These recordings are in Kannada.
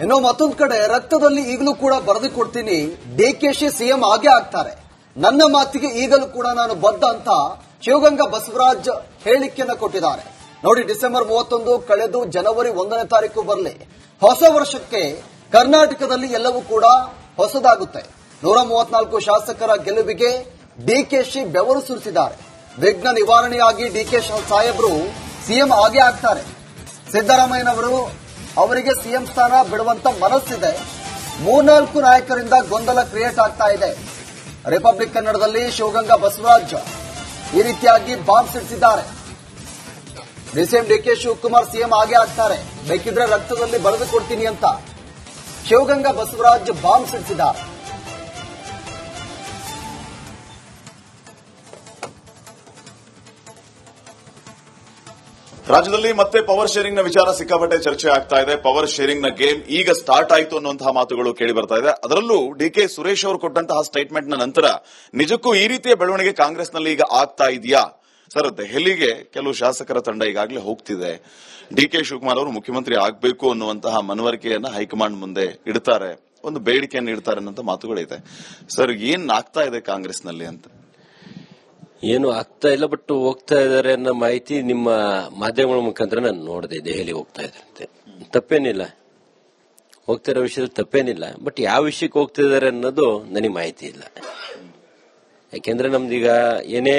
ಇನ್ನು ಮತ್ತೊಂದು ಕಡೆ ರಕ್ತದಲ್ಲಿ ಈಗಲೂ ಕೂಡ ಬರೆದು ಕೊಡ್ತೀನಿ, ಡಿಕೆಶಿ ಸಿಎಂ ಆಗೇ ಆಗ್ತಾರೆ, ನನ್ನ ಮಾತಿಗೆ ಈಗಲೂ ಕೂಡ ನಾನು ಬದ್ಧ ಅಂತ ಶಿವಗಂಗಾ ಬಸವರಾಜ್ ಹೇಳಿಕೆಯನ್ನು ಕೊಟ್ಟಿದ್ದಾರೆ. ನೋಡಿ, ಡಿಸೆಂಬರ್ 31 ಕಳೆದು ಜನವರಿ 1ನೇ ತಾರೀಕು ಬರಲಿ, ಹೊಸ ವರ್ಷಕ್ಕೆ ಕರ್ನಾಟಕದಲ್ಲಿ ಎಲ್ಲವೂ ಕೂಡ ಹೊಸದಾಗುತ್ತೆ. 134 ಶಾಸಕರ ಗೆಲುವಿಗೆ ಡಿಕೆಶಿ ಬೆವರು ಸುರಿಸಿದ್ದಾರೆ. ವಿಘ್ನ ನಿವಾರಣೆಯಾಗಿ ಡಿಕೆಶಿ ಸಾಹೇಬರು ಸಿಎಂ ಆಗೇ ಆಗ್ತಾರೆ. ಸಿದ್ದರಾಮಯ್ಯನವರು ಅವರಿಗೆ ಸಿಎಂ ಸ್ಥಾನ ಬಿಡುವಂತ ಮನಸ್ಸಿದೆ. 3-4 ನಾಯಕರಿಂದ ಗೊಂದಲ ಕ್ರಿಯೇಟ್ ಆಗ್ತಾ ಇದೆ. ರಿಪಬ್ಲಿಕ್ ಕನ್ನಡದಲ್ಲಿ ಶಿವಗಂಗಾ ಬಸವರಾಜ್ ಈ ರೀತಿಯಾಗಿ ಬಾಂಬ್ ಸಿಡಿಸಿದ್ದಾರೆ. ಡಿಸಿಎಂ ಡಿಕೆ ಶಿವಕುಮಾರ್ ಸಿಎಂ ಆಗೇ ಆಗ್ತಾರೆ, ಬೇಕಿದ್ರೆ ರಕ್ತದಲ್ಲಿ ಬರೆದು ಕೊಡ್ತೀನಿ ಅಂತ ಶಿವಗಂಗಾ ಬಸವರಾಜ್ ಬಾಂಬ್ ಸಿಡಿಸಿದ್ದಾರೆ. ರಾಜ್ಯದಲ್ಲಿ ಮತ್ತೆ ಪವರ್ ಶೇರಿಂಗ್ ನ ವಿಚಾರ ಸಿಕ್ಕಾಪಟ್ಟೆ ಚರ್ಚೆ ಆಗ್ತಾ ಇದೆ. ಪವರ್ ಶೇರಿಂಗ್ ನ ಗೇಮ್ ಈಗ ಸ್ಟಾರ್ಟ್ ಆಯಿತು ಅನ್ನುವಂತಹ ಮಾತುಗಳು ಕೇಳಿ ಬರ್ತಾ ಇದೆ. ಅದರಲ್ಲೂ ಡಿಕೆ ಸುರೇಶ್ ಅವರು ಕೊಟ್ಟಂತಹ ಸ್ಟೇಟ್ಮೆಂಟ್ ನ ನಂತರ ನಿಜಕ್ಕೂ ಈ ರೀತಿಯ ಬೆಳವಣಿಗೆ ಕಾಂಗ್ರೆಸ್ನಲ್ಲಿ ಈಗ ಆಗ್ತಾ ಇದೆಯಾ? ಸರ್, ದೆಹಲಿಗೆ ಕೆಲವು ಶಾಸಕರ ತಂಡ ಈಗಾಗಲೇ ಹೋಗ್ತಿದೆ. ಡಿಕೆ ಶಿವಕುಮಾರ್ ಅವರು ಮುಖ್ಯಮಂತ್ರಿ ಆಗಬೇಕು ಅನ್ನುವಂತಹ ಮನವರಿಕೆಯನ್ನ ಹೈಕಮಾಂಡ್ ಮುಂದೆ ಇಡ್ತಾರೆ, ಒಂದು ಬೇಡಿಕೆಯನ್ನು ಇಡ್ತಾರೆ ಅನ್ನೋ ಮಾತುಗಳಿದೆ. ಸರ್, ಏನ್ ಆಗ್ತಾ ಇದೆ ಕಾಂಗ್ರೆಸ್ನಲ್ಲಿ ಅಂತ? ಏನು ಆಗ್ತಾ ಇಲ್ಲ, ಬಟ್ ಹೋಗ್ತಾ ಇದಾರೆ ಅನ್ನೋ ಮಾಹಿತಿ ನಿಮ್ಮ ಮಾಧ್ಯಮಗಳ ಮುಖಾಂತರ ನಾನು ನೋಡಿದೆ. ದೆಹಲಿ ಹೋಗ್ತಾ ಇದ್ರಂತೆ, ತಪ್ಪೇನಿಲ್ಲ, ಹೋಗ್ತಾ ಇರೋ ವಿಷಯದಲ್ಲಿ ತಪ್ಪೇನಿಲ್ಲ. ಬಟ್ ಯಾವ ವಿಷಯಕ್ಕೆ ಹೋಗ್ತಾ ಇದಾರೆ ಅನ್ನೋದು ನನಗೆ ಮಾಹಿತಿ ಇಲ್ಲ. ಯಾಕೆಂದ್ರೆ ನಮ್ದೀಗ ಏನೇ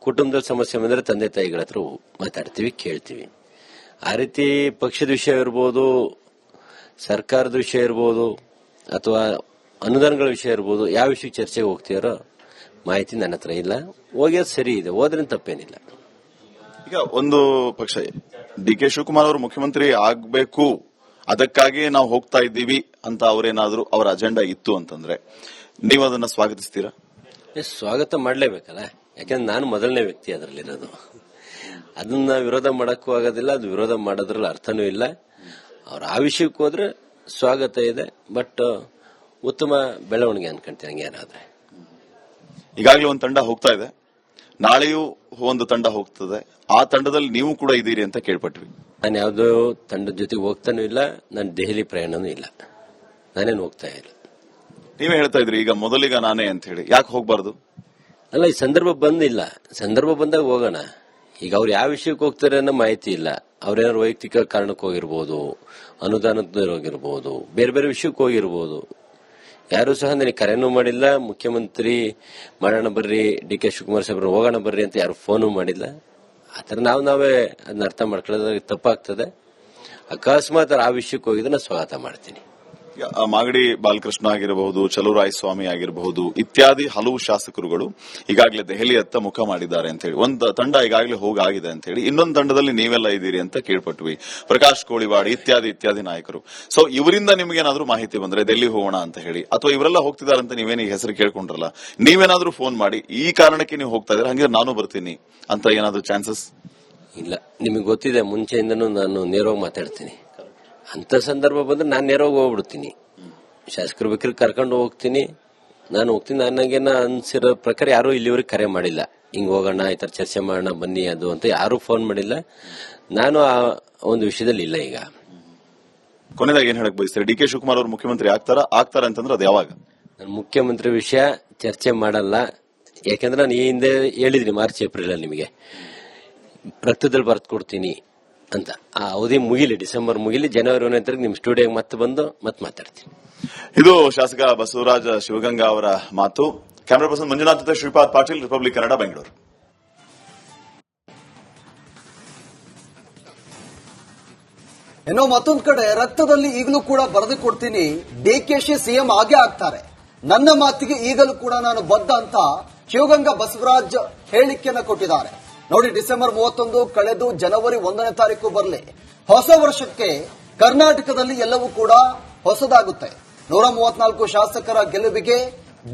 ಕುಟುಂಬದಲ್ಲಿ ಸಮಸ್ಯೆ ಬಂದ್ರೆ ತಂದೆ ತಾಯಿಗಳ ಹತ್ರ ಮಾತಾಡ್ತೀವಿ, ಕೇಳ್ತೀವಿ. ಆ ರೀತಿ ಪಕ್ಷದ ವಿಷಯ ಇರ್ಬೋದು, ಸರ್ಕಾರದ ವಿಷಯ ಇರ್ಬೋದು, ಅಥವಾ ಅನುದಾನಗಳ ವಿಷಯ ಇರ್ಬೋದು, ಯಾವ ವಿಷಯಕ್ಕೆ ಚರ್ಚೆಗೆ ಹೋಗ್ತೀರೋ ಮಾಹಿತಿ ನನ್ನ ಹತ್ರ ಇಲ್ಲ. ಹೋಗ್ಯೋದು ಸರಿ ಇದೆ, ಹೋದ್ರೆ ತಪ್ಪೇನಿಲ್ಲ. ಈಗ ಒಂದು ಪಕ್ಷ ಡಿಕೆ ಶಿವಕುಮಾರ್ ಅವರು ಮುಖ್ಯಮಂತ್ರಿ ಆಗಬೇಕು, ಅದಕ್ಕಾಗಿ ನಾವು ಹೋಗ್ತಾ ಇದ್ದೀವಿ ಅಂತ ಅವರೇನಾದ್ರೂ ಅವರ ಅಜೆಂಡಾ ಇತ್ತು ಅಂತಂದ್ರೆ ನೀವು ಅದನ್ನ ಸ್ವಾಗತಿಸ್ತೀರಾ? ಸ್ವಾಗತ ಮಾಡಲೇಬೇಕಲ್ಲ, ಯಾಕಂದ್ರೆ ನಾನು ಮೊದಲನೇ ವ್ಯಕ್ತಿ ಅದರಲ್ಲಿರೋದು. ಅದನ್ನ ವಿರೋಧ ಮಾಡಕ್ಕೂ ಆಗೋದಿಲ್ಲ, ಅದು ವಿರೋಧ ಮಾಡೋದ್ರಲ್ಲಿ ಅರ್ಥನೂ ಇಲ್ಲ. ಅವ್ರು ಆ ವಿಷಯಕ್ಕೆ ಹೋದ್ರೆ ಸ್ವಾಗತ ಇದೆ, ಬಟ್ ಉತ್ತಮ ಬೆಳವಣಿಗೆ ಅನ್ಕೊಂತೀನಿ ಹಂಗೆ ಏನಾದ್ರೆ. ಈಗಾಗಲೇ ಒಂದು ತಂಡ ಹೋಗ್ತಾ ಇದೆ, ನಾಳೆಯೂ ಒಂದು ತಂಡ ಹೋಗ್ತದೆ. ಆ ತಂಡದಲ್ಲಿ ನೀವು ಕೂಡ ಇದ್ದೀರಿ ಅಂತ ಕೇಳ್ಪಟ್ವಿ. ನಾನು ಯಾವುದೋ ತಂಡದ ಜೊತೆಗೆ ಹೋಗ್ತಾನೂ ಇಲ್ಲ, ನಾನು ದೆಹಲಿ ಪ್ರಯಾಣನೂ ಇಲ್ಲ, ನಾನೇನು ಹೋಗ್ತಾ ಇಲ್ಲ. ನೀವೇ ಹೇಳ್ತಾ ಇದ್ರಿ ಈಗ ಮೊದಲಿಗ ನಾನೇ ಅಂತ ಹೇಳಿ, ಯಾಕೆ ಹೋಗ್ಬಾರ್ದು? ಅಲ್ಲ, ಈ ಸಂದರ್ಭ ಬಂದಿಲ್ಲ, ಸಂದರ್ಭ ಬಂದಾಗ ಹೋಗೋಣ. ಈಗ ಅವ್ರು ಯಾವ ವಿಷಯಕ್ಕೆ ಹೋಗ್ತಾರೆ ಅನ್ನೋ ಮಾಹಿತಿ ಇಲ್ಲ. ಅವ್ರೇನಾದ್ರು ವೈಯಕ್ತಿಕ ಕಾರಣಕ್ಕೆ ಹೋಗಿರ್ಬೋದು, ಅನುದಾನದ ಹೋಗಿರ್ಬೋದು, ಬೇರೆ ಬೇರೆ ವಿಷಯಕ್ಕೆ ಹೋಗಿರ್ಬೋದು. ಯಾರು ಸಹ ನನಗೆ ಕರೆನೂ ಮಾಡಿಲ್ಲ, ಮುಖ್ಯಮಂತ್ರಿ ಮಾಡೋಣ ಬರ್ರಿ, ಡಿಕೆ ಶಿವಕುಮಾರ್ ಸಾಹೇಬ್ರು ಹೋಗೋಣ ಬರ್ರಿ ಅಂತ ಯಾರು ಫೋನು ಮಾಡಿಲ್ಲ. ಆತರ ನಾವೇ ಅದನ್ನ ಅರ್ಥ ಮಾಡ್ಕೊಳ್ಳೋದ್ರಾಗ ತಪ್ಪಾಗ್ತದೆ. ಅಕಸ್ಮಾತ್ ಆ ವಿಷಯಕ್ಕೆ ಹೋಗಿದ್ರೆ ನಾನು ಸ್ವಾಗತ ಮಾಡ್ತೀನಿ. ಮಾಗಡಿ ಬಾಲಕೃಷ್ಣ ಆಗಿರಬಹುದು, ಚಲುವರಾಯ ಸ್ವಾಮಿ ಆಗಿರಬಹುದು, ಇತ್ಯಾದಿ ಹಲವು ಶಾಸಕರುಗಳು ಈಗಾಗಲೇ ದೆಹಲಿಯತ್ತ ಮುಖ ಮಾಡಿದ್ದಾರೆ ಅಂತ ಹೇಳಿ ಒಂದು ತಂಡ ಈಗಾಗಲೇ ಹೋಗಾಗಿದೆ ಅಂತ ಹೇಳಿ, ಇನ್ನೊಂದು ತಂಡದಲ್ಲಿ ನೀವೆಲ್ಲ ಇದ್ದೀರಿ ಅಂತ ಕೇಳ್ಪಟ್ವಿ. ಪ್ರಕಾಶ್ ಕೋಳಿವಾಡಿ ಇತ್ಯಾದಿ ನಾಯಕರು. ಸೊ ಇವರಿಂದ ನಿಮ್ಗೇನಾದ್ರೂ ಮಾಹಿತಿ ಬಂದ್ರೆ ಡೆಲ್ಲಿ ಹೋಗೋಣ ಅಂತ ಹೇಳಿ, ಅಥವಾ ಇವರೆಲ್ಲ ಹೋಗ್ತಿದ್ದಾರೆ ಅಂತ ನೀವೇನು ಹೆಸರು ಕೇಳ್ಕೊಂಡ್ರಲ್ಲ, ನೀವೇನಾದ್ರೂ ಫೋನ್ ಮಾಡಿ ಈ ಕಾರಣಕ್ಕೆ ನೀವು ಹೋಗ್ತಾ ಇದ್ರೆ ಹಂಗೆ ನಾನು ಬರ್ತೀನಿ ಅಂತ ಏನಾದ್ರೂ ಚಾನ್ಸಸ್? ಇಲ್ಲ, ನಿಮಗೆ ಗೊತ್ತಿದೆ, ಮುಂಚೆಯಿಂದನೂ ನಾನು ನೇರವಾಗಿ ಮಾತಾಡ್ತೀನಿ. ಅಂತ ಸಂದರ್ಭ ಬಂದ್ರೆ ನಾನು ನೇರವಾಗಿ ಹೋಗ್ಬಿಡ್ತೀನಿ. ಶಾಸಕರು ಬೇಕಾದ್ರೆ ಕರ್ಕೊಂಡು ಹೋಗ್ತೀನಿ, ನಾನು ಹೋಗ್ತೀನಿ. ನನಗೇನ ಅನ್ಸಿರೋ ಪ್ರಕಾರ ಯಾರು ಇಲ್ಲಿವರೆಗೆ ಕರೆ ಮಾಡಿಲ್ಲ, ಹಿಂಗ್ ಹೋಗೋಣ, ಈ ತರ ಚರ್ಚೆ ಮಾಡೋಣ ಬನ್ನಿ ಅದು ಅಂತ ಯಾರು ಫೋನ್ ಮಾಡಿಲ್ಲ. ನಾನು ಆ ಒಂದು ವಿಷಯದಲ್ಲಿ ಇಲ್ಲ. ಈಗ ಕೊನೆದಾಗಿ ಏನ್ ಹೇಳಕ್ ಬಯಸ್ತಾರೆ? ಡಿಕೆ ಶಿವಕುಮಾರ್ ಅವರು ಮುಖ್ಯಮಂತ್ರಿ ಆಗ್ತಾರ ಅಂತಂದ್ರೆ ಅದು ಯಾವಾಗ? ನಾನು ಮುಖ್ಯಮಂತ್ರಿ ವಿಷಯ ಚರ್ಚೆ ಮಾಡಲ್ಲ. ಯಾಕಂದ್ರೆ ನಾನು ಈ ಹಿಂದೆ ಹೇಳಿದ್ರಿ ಮಾರ್ಚ್ ಏಪ್ರಿಲ್ ಅಲ್ಲಿ ನಿಮಗೆ ರಕ್ತದಲ್ಲಿ ಬರ್ದು ಕೊಡ್ತೀನಿ ಅಂತ. ಆ ಅವಧಿ ಮುಗಿಲಿ, ಡಿಸೆಂಬರ್ ಮುಗಿಲಿ, ಜನವರಿ 1ನೇ ತಾರೀಕು ನಿಮ್ ಸ್ಟುಡಿಯೋಗೆ ಮತ್ತೆ ಬಂದು ಮತ್ತೆ ಮಾತಾಡ್ತೀನಿ. ಇದು ಶಾಸಕ ಬಸವರಾಜ ಶಿವಗಂಗಾ ಅವರ ಮಾತು. ಕ್ಯಾಮರಾ ಪರ್ಸನ್ ಮಂಜುನಾಥ್ ಜೊತೆ ಶ್ರೀಪಾದ್ ಪಾಟೀಲ್, ರಿಪಬ್ಲಿಕ್ ಕನ್ನಡ, ಬೆಂಗಳೂರು. ಇನ್ನು ಮತ್ತೊಂದು ಕಡೆ ರಕ್ತದಲ್ಲಿ ಈಗಲೂ ಕೂಡ ಬರೆದು ಕೊಡ್ತೀನಿ, ಡಿಕೆಶಿ ಸಿಎಂ ಆಗೇ ಆಗ್ತಾರೆ, ನನ್ನ ಮಾತಿಗೆ ಈಗಲೂ ಕೂಡ ನಾನು ಬದ್ಧ ಅಂತ ಶಿವಗಂಗಾ ಬಸವರಾಜ್ ಹೇಳಿಕೆಯನ್ನು ಕೊಟ್ಟಿದ್ದಾರೆ. ನೋಡಿ, ಡಿಸೆಂಬರ್ 31 ಕಳೆದು ಜನವರಿ 1ನೇ ತಾರೀಕು ಬರಲಿ, ಹೊಸ ವರ್ಷಕ್ಕೆ ಕರ್ನಾಟಕದಲ್ಲಿ ಎಲ್ಲವೂ ಕೂಡ ಹೊಸದಾಗುತ್ತೆ. 134 ಶಾಸಕರ ಗೆಲುವಿಗೆ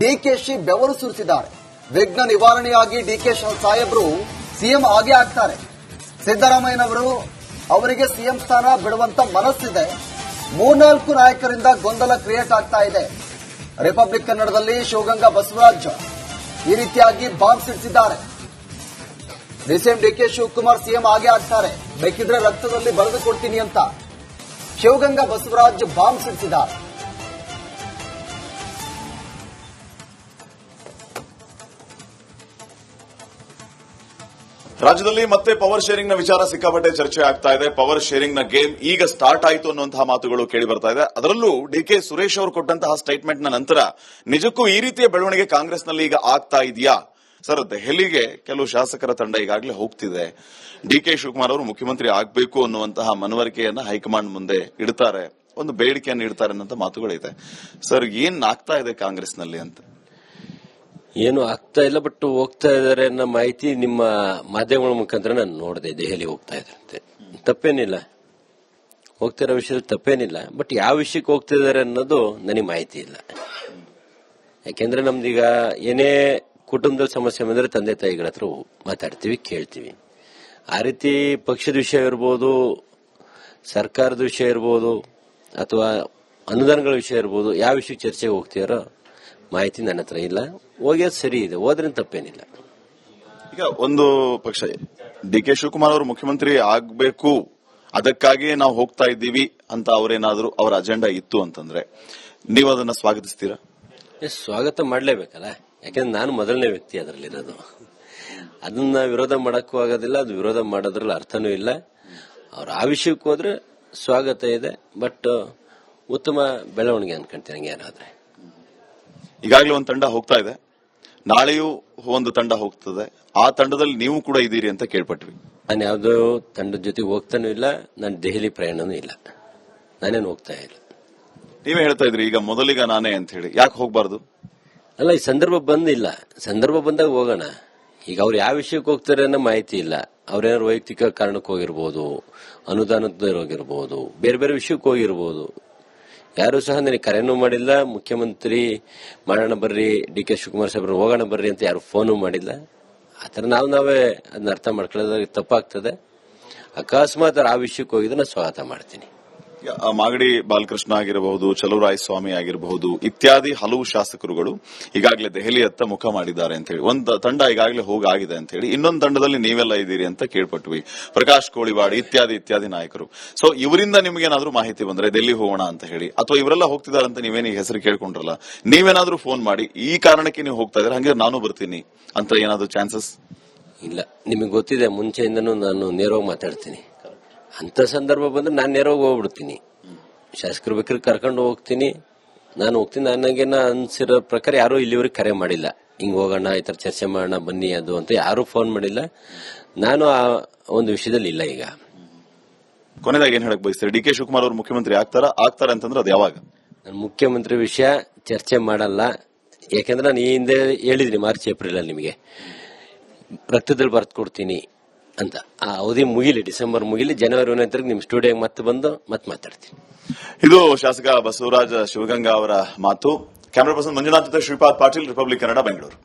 ಡಿಕೆಶಿ ಬೆವರು ಸುರಿಸಿದ್ದಾರೆ. ವಿಘ್ನ ನಿವಾರಣೆಯಾಗಿ ಡಿಕೆಶಿ ಸಾಹೇಬರು ಸಿಎಂ ಆಗೇ ಆಗ್ತಾರೆ. ಸಿದ್ದರಾಮಯ್ಯನವರು ಅವರಿಗೆ ಸಿಎಂ ಸ್ಥಾನ ಬಿಡುವಂತ ಮನಸ್ಸಿದೆ. 3-4 ನಾಯಕರಿಂದ ಗೊಂದಲ ಕ್ರಿಯೇಟ್ ಆಗ್ತಾ ಇದೆ. ರಿಪಬ್ಲಿಕ್ ಕನ್ನಡದಲ್ಲಿ ಶಿವಗಂಗಾ ಬಸವರಾಜ್ ಈ ರೀತಿಯಾಗಿ ಬಾಂಬ್ ಸಿಡಿಸಿದ್ದಾರೆ. ಡಿಸಿಎಂ ಡಿಕೆ ಶಿವಕುಮಾರ್ ಸಿಎಂ ಆಗೇ ಆಗ್ತಾರೆ, ಬೇಕಿದ್ರೆ ರಕ್ತದಲ್ಲಿ ಬರೆದು ಕೊಡ್ತೀನಿ ಅಂತ ಶಿವಗಂಗಾ ಬಸವರಾಜ್ ಬಾಂಬ್ ಸಿಡಿಸಿದ್ದಾರೆ. ರಾಜ್ಯದಲ್ಲಿ ಮತ್ತೆ ಪವರ್ ಶೇರಿಂಗ್ ನ ವಿಚಾರ ಸಿಕ್ಕಾಪಟ್ಟೆ ಚರ್ಚೆ ಆಗ್ತಾ ಇದೆ. ಪವರ್ ಶೇರಿಂಗ್ ನ ಗೇಮ್ ಈಗ ಸ್ಟಾರ್ಟ್ ಆಯಿತು ಅನ್ನುವಂತಹ ಮಾತುಗಳು ಕೇಳಿ ಬರ್ತಾ ಇದೆ. ಅದರಲ್ಲೂ ಡಿಕೆ ಸುರೇಶ್ ಅವರು ಕೊಟ್ಟಂತಹ ಸ್ಟೇಟ್ಮೆಂಟ್ ನ ನಂತರ ನಿಜಕ್ಕೂ ಈ ರೀತಿಯ ಬೆಳವಣಿಗೆ ಕಾಂಗ್ರೆಸ್ನಲ್ಲಿ ಈಗ ಆಗ್ತಾ ಇದೆಯಾ? ಸರ್, ದೆಹಲಿಗೆ ಕೆಲವು ಶಾಸಕರ ತಂಡ ಈಗಾಗಲೇ ಹೋಗ್ತಿದೆ. ಡಿಕೆ ಶಿವಕುಮಾರ್ ಅವರು ಮುಖ್ಯಮಂತ್ರಿ ಆಗಬೇಕು ಅನ್ನುವಂತಹ ಮನವರಿಕೆಯನ್ನ ಹೈಕಮಾಂಡ್ ಮುಂದೆ ಇಡ್ತಾರೆ, ಒಂದು ಬೇಡಿಕೆಯನ್ನು ಇಡ್ತಾರೆ ಅನ್ನೋ ಮಾತುಗಳಿದೆ. ಸರ್, ಏನ್ ಆಗ್ತಾ ಇದೆ ಕಾಂಗ್ರೆಸ್ನಲ್ಲಿ ಅಂತ? ಏನು ಆಗ್ತಾ ಇಲ್ಲ, ಬಟ್ ಹೋಗ್ತಾ ಇದಾರೆ ಅನ್ನೋ ಮಾಹಿತಿ ನಿಮ್ಮ ಮಾಧ್ಯಮಗಳ ಮುಖಾಂತರ ನಾನು ನೋಡಿದೆ. ದೆಹಲಿ ಹೋಗ್ತಾ ಇದ್ರಂತೆ, ತಪ್ಪೇನಿಲ್ಲ. ಹೋಗ್ತಿರೋ ವಿಷಯದಲ್ಲಿ ತಪ್ಪೇನಿಲ್ಲ, ಬಟ್ ಯಾವ ವಿಷಯಕ್ಕೆ ಹೋಗ್ತಾ ಇದಾರೆ ಅನ್ನೋದು ನನಗೆ ಮಾಹಿತಿ ಇಲ್ಲ. ಯಾಕೆಂದ್ರೆ ನಮ್ದೀಗ ಏನೇ ಕುಟುಂಬದಲ್ಲಿ ಸಮಸ್ಯೆ ಬಂದ್ರೆ ತಂದೆ ತಾಯಿಗಳ ಹತ್ರ ಮಾತಾಡ್ತೀವಿ, ಕೇಳ್ತೀವಿ. ಆ ರೀತಿ ಪಕ್ಷದ ವಿಷಯ ಇರ್ಬೋದು, ಸರ್ಕಾರದ ವಿಷಯ ಇರ್ಬೋದು, ಅಥವಾ ಅನುದಾನಗಳ ವಿಷಯ ಇರ್ಬೋದು, ಯಾವ ವಿಷಯಕ್ಕೆ ಚರ್ಚೆಗೆ ಹೋಗ್ತೀರೋ ಮಾಹಿತಿ ನನ್ನ ಹತ್ರ ಇಲ್ಲ. ಹೋಗ್ಯೋದು ಸರಿ ಇದೆ, ಹೋದ್ರೆ ತಪ್ಪೇನಿಲ್ಲ. ಈಗ ಒಂದು ಪಕ್ಷ ಡಿಕೆ ಶಿವಕುಮಾರ್ ಅವರು ಮುಖ್ಯಮಂತ್ರಿ ಆಗಬೇಕು, ಅದಕ್ಕಾಗಿ ನಾವು ಹೋಗ್ತಾ ಇದ್ದೀವಿ ಅಂತ ಅವರೇನಾದ್ರೂ ಅವರ ಅಜೆಂಡಾ ಇತ್ತು ಅಂತಂದ್ರೆ ನೀವು ಅದನ್ನ ಸ್ವಾಗತಿಸ್ತೀರಾ? ಸ್ವಾಗತ ಮಾಡಲೇಬೇಕಲ್ಲ, ಯಾಕಂದ್ರೆ ನಾನು ಮೊದಲನೇ ವ್ಯಕ್ತಿ ಅದರಲ್ಲಿರೋದು. ಅದನ್ನ ವಿರೋಧ ಮಾಡಕ್ಕೂ ಆಗೋದಿಲ್ಲ, ಅದು ವಿರೋಧ ಮಾಡೋದ್ರಲ್ಲಿ ಅರ್ಥನೂ ಇಲ್ಲ. ಅವ್ರು ಆ ವಿಷಯಕ್ಕೆ ಹೋದ್ರೆ ಸ್ವಾಗತ ಇದೆ, ಬಟ್ ಉತ್ತಮ ಬೆಳವಣಿಗೆ ಅನ್ಕೊಂತೀನಿ ಹಂಗೆ ಏನಾದ್ರೆ. ಈಗಾಗಲೇ ಒಂದು ತಂಡ ಹೋಗ್ತಾ ಇದೆ, ನಾಳೆಯೂ ಒಂದು ತಂಡ ಹೋಗ್ತದೆ. ಆ ತಂಡದಲ್ಲಿ ನೀವು ಕೂಡ ಇದ್ದೀರಿ ಅಂತ ಕೇಳ್ಪಟ್ವಿ. ನಾನು ಯಾವುದೋ ತಂಡದ ಜೊತೆಗೆ ಹೋಗ್ತಾನೂ ಇಲ್ಲ, ನಾನು ದೆಹಲಿ ಪ್ರಯಾಣನೂ ಇಲ್ಲ, ನಾನೇನು ಹೋಗ್ತಾ ಇಲ್ಲ. ನೀವೇ ಹೇಳ್ತಾ ಇದ್ರಿ ಈಗ ಮೊದಲಿಗ ನಾನೇ ಅಂತ ಹೇಳಿ, ಯಾಕೆ ಹೋಗ್ಬಾರ್ದು? ಅಲ್ಲ, ಈ ಸಂದರ್ಭ ಬಂದಿಲ್ಲ, ಸಂದರ್ಭ ಬಂದಾಗ ಹೋಗೋಣ. ಈಗ ಅವ್ರು ಯಾವ ವಿಷಯಕ್ಕೆ ಹೋಗ್ತಾರೆ ಅನ್ನೋ ಮಾಹಿತಿ ಇಲ್ಲ. ಅವ್ರೇನಾದ್ರು ವೈಯಕ್ತಿಕ ಕಾರಣಕ್ಕೆ ಹೋಗಿರ್ಬೋದು, ಅನುದಾನದ ಹೋಗಿರ್ಬೋದು, ಬೇರೆ ಬೇರೆ ವಿಷಯಕ್ಕೆ ಹೋಗಿರ್ಬೋದು. ಯಾರು ಸಹ ನನಗೆ ಕರೆನೂ ಮಾಡಿಲ್ಲ, ಮುಖ್ಯಮಂತ್ರಿ ಮಾಡೋಣ ಬರ್ರಿ, ಡಿ ಕೆ ಶಿವಕುಮಾರ್ ಸಾಹೇಬ್ರು ಹೋಗೋಣ ಬರ್ರಿ ಅಂತ ಯಾರು ಫೋನು ಮಾಡಿಲ್ಲ. ಆತರ ನಾವೇ ಅದನ್ನ ಅರ್ಥ ಮಾಡ್ಕೊಳ್ಳೋದಾಗ ತಪ್ಪಾಗ್ತದೆ. ಅಕಸ್ಮಾತ್ ಆ ವಿಷಯಕ್ಕೆ ಹೋಗಿದ್ರೆ ನಾನು ಸ್ವಾಗತ ಮಾಡ್ತೀನಿ. ಮಾಗಡಿ ಬಾಲಕೃಷ್ಣ ಆಗಿರಬಹುದು, ಚಲುವರಾಯ ಸ್ವಾಮಿ ಆಗಿರಬಹುದು, ಇತ್ಯಾದಿ ಹಲವು ಶಾಸಕರುಗಳು ಈಗಾಗಲೇ ದೆಹಲಿಯತ್ತ ಮುಖ ಮಾಡಿದ್ದಾರೆ ಅಂತ ಹೇಳಿ ಒಂದು ತಂಡ ಈಗಾಗಲೇ ಹೋಗಾಗಿದೆ ಅಂತ ಹೇಳಿ, ಇನ್ನೊಂದು ತಂಡದಲ್ಲಿ ನೀವೆಲ್ಲ ಇದ್ದೀರಿ ಅಂತ ಕೇಳ್ಪಟ್ವಿ. ಪ್ರಕಾಶ್ ಕೋಳಿವಾಡ್ ಇತ್ಯಾದಿ ನಾಯಕರು. ಸೊ ಇವರಿಂದ ನಿಮ್ಗೇನಾದ್ರೂ ಮಾಹಿತಿ ಬಂದ್ರೆ ಡೆಲ್ಲಿ ಹೋಗೋಣ ಅಂತ ಹೇಳಿ, ಅಥವಾ ಇವರೆಲ್ಲ ಹೋಗ್ತಿದ್ದಾರೆ ಅಂತ ನೀವೇನು ಹೆಸರು ಕೇಳ್ಕೊಂಡ್ರಲ್ಲ, ನೀವೇನಾದ್ರೂ ಫೋನ್ ಮಾಡಿ ಈ ಕಾರಣಕ್ಕೆ ನೀವು ಹೋಗ್ತಾ ಇದ್ರೆ ಹಂಗೆ ನಾನು ಬರ್ತೀನಿ ಅಂತ ಏನಾದ್ರು ಚಾನ್ಸಸ್? ಇಲ್ಲ, ನಿಮಗೆ ಗೊತ್ತಿದೆ, ಮುಂಚೆಯಿಂದನೂ ನಾನು ನೇರವಾಗಿ ಮಾತಾಡ್ತೀನಿ. ಅಂತ ಸಂದರ್ಭ ಬಂದ್ರೆ ನಾನು ನೇರವಾಗಿ ಹೋಗ್ಬಿಡ್ತೀನಿ. ಶಾಸಕರು ಬೇಕಾದ್ರೆ ಕರ್ಕೊಂಡು ಹೋಗ್ತೀನಿ, ನಾನು ಹೋಗ್ತೀನಿ. ನನಗೆ ಅನ್ಸಿರೋ ಪ್ರಕಾರ ಯಾರು ಇಲ್ಲಿವರೆಗೆ ಕರೆ ಮಾಡಿಲ್ಲ, ಹಿಂಗ್ ಹೋಗೋಣ, ಈ ತರ ಚರ್ಚೆ ಮಾಡೋಣ ಬನ್ನಿ ಅದು ಅಂತ ಯಾರು ಫೋನ್ ಮಾಡಿಲ್ಲ. ನಾನು ಆ ಒಂದು ವಿಷಯದಲ್ಲಿ ಇಲ್ಲ. ಈಗ ಕೊನೆದಾಗಿ ಏನ್ ಹೇಳಕ್ ಬಯಸ್ತಾರೆ? ಡಿ ಕೆ ಶಿವಕುಮಾರ್ ಅವರು ಮುಖ್ಯಮಂತ್ರಿ ಆಗ್ತಾರೆ ಅಂತಂದ್ರೆ ಅದು ಯಾವಾಗ? ನಾನು ಮುಖ್ಯಮಂತ್ರಿ ವಿಷಯ ಚರ್ಚೆ ಮಾಡಲ್ಲ. ಯಾಕಂದ್ರೆ ನಾನು ಈ ಹಿಂದೆ ಹೇಳಿದ್ರಿ ಮಾರ್ಚ್ ಏಪ್ರಿಲ್ ಅಲ್ಲಿ ನಿಮಗೆ ರಕ್ತದಲ್ಲಿ ಬರ್ದು ಕೊಡ್ತೀನಿ ಅಂತ. ಆ ಅವಧಿ ಮುಗಿಲಿ, ಡಿಸೆಂಬರ್ ಮುಗಿಲಿ, ಜನವರಿ 1 ನಿಮ್ ಸ್ಟುಡಿಯೋಗೆ ಮತ್ತೆ ಬಂದು ಮತ್ತೆ ಮಾತಾಡ್ತೀನಿ. ಇದು ಶಾಸಕ ಬಸವರಾಜ ಶಿವಗಂಗಾ ಅವರ ಮಾತು. ಕ್ಯಾಮರಾ ಪರ್ಸನ್ ಮಂಜುನಾಥ್ ಜೊತೆ ಶ್ರೀಪಾದ್ ಪಾಟೀಲ್, ರಿಪಬ್ಲಿಕ್ ಕನ್ನಡ, ಬೆಂಗಳೂರು.